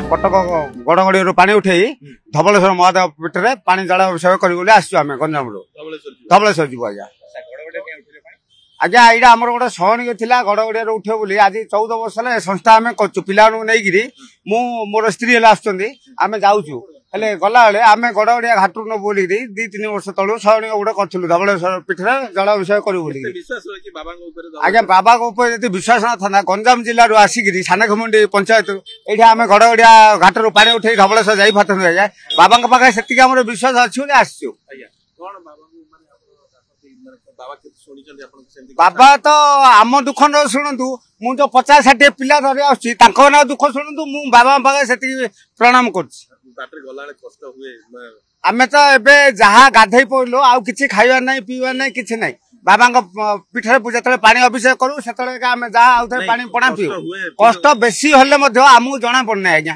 कटक गड़गड़ी पानी उठे धवलेश्वर महादेव पीठ में पानी जल अभिषेक कर आसमें गंजाम धवलेश्वर जीव आज्ञा आज्ञा यहाँ आम गोटे सहनिक थिला गड़गड़िया उठे बोली आज 14 वर्ष संस्था आम कर पिला नहीं मोर स्त्री आम जाऊँ हेले गला आम गड़गड़िया घाटू न बोल 2-3 वर्ष तलू सहनिक गोटे करूँ धवलेश्वर पीठ में जल अभिषेक करूँ आज्ञा बाबा जी विश्वास न था गंजाम जिलू आसिक सानखमुंडी पंचायत ये आम गड़गड़िया घाटू पानी उठे धवलेश्वर जाई पारतु आज्ञा बाबा पाखे से आम विश्वास अच्छी आसचु बाबा तो आम दुख न शुणु मु जो 50-60 पिला धरी आना दुख शुणु मु बाबा पाखे से प्रणाम कर आमे तो एबे जहाँ गाधई पड़लु आउ किछि खाइबार नहीं पीबार नहीं किछि नहीं बाबा पीठरे पूजा पानी अभिषेक करूँ से जहाँ आउे पानी पଣା पीऊ कष्ट बेसी हेले आमको जना पड़ना आज्ञा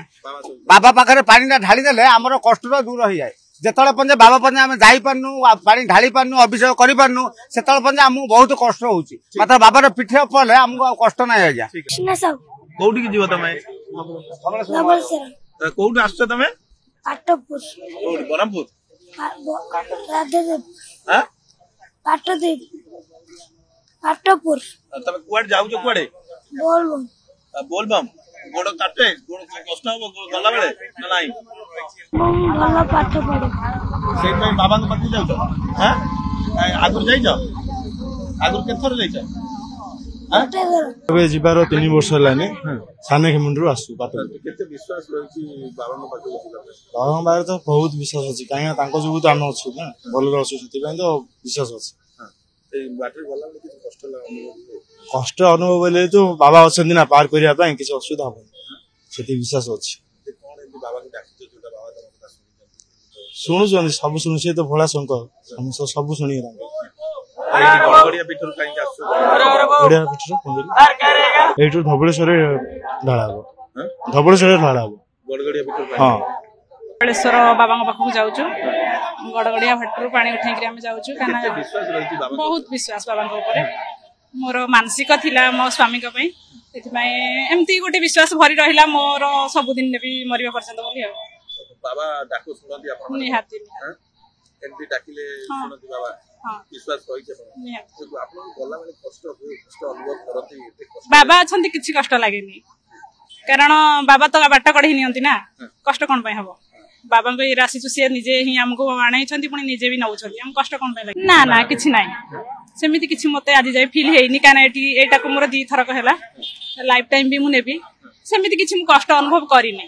बाबा पाखे पानी ढाली देले आमर कष्ट दूर हो जाए जिते पर्यटन बाबा पर्यटन आम जापारनु पानी ढाली पारनु अभिषेक करूँ से पर्यटन आमको बहुत कष्ट होची मात्र बाबार पीठे पड़े आमको कष्ट नहीं आज्ञा कोठी जीव तमे कोठी आछो तमे पाटपुर बरमपुर पाटपुर तमे कुआड जाउछो कुआडे बोलबम बोलबम गोड़ काटे गोड़ कष्ट हो गला बेले ना नाही गला पाठ पढो सेई पे बाबा के पाखे जाउछो हैं आगुर जाइछो आगुर केथर जाइछो जीवार 3 वर्ष है सानखमुंडी आसू बाबा तो बहुत विश्वास अच्छी कहीं जो तो आम अच्छे ना भल अच्छे से तो विश्वास अच्छे कष्ट अनुभव बोले तो बाबा अच्छा ना पार करने किसी असुविधा हम से विश्वास अच्छी शुणुं सब शुणु सी तो भोला शंकर सब शुणी धवलेश्वर ढाला धवलेश्वर ढाला हाँ धवलेश्वर बाबा पाखक जाऊँ गड़गड़िया भाटू पानी उठे जाऊँ बहुत विश्वास बाबा मोर मानसिक थिला मो स्वामी एमती गोटे विश्वास भरी रहा मोर सबुदिन भी मरिया पर्यंत बोली बाबा डाको सुनती आपण निहाती एमती डाकिले सुनती बाबा विश्वास होई आपण गला माने कष्ट अनुभव करती बाबा अछंती किछि कष्ट लागेनी कारण बाबा तो बाट कढी नियंती ना कष्ट कोन पय हबो बाबा को ये राशि सी निजे ही हमको आनै छंती पुनी निजे भी नौ छंती हम कष्ट कोन पय लागे ना ना किछि नाही सेमिति किछि मते आज जाय फील हेइनी काना एटा को मोर 2 थरक हैला लाइफ टाइम भी मु नेबी सेमिति किछि मु कष्ट अनुभव करिनी।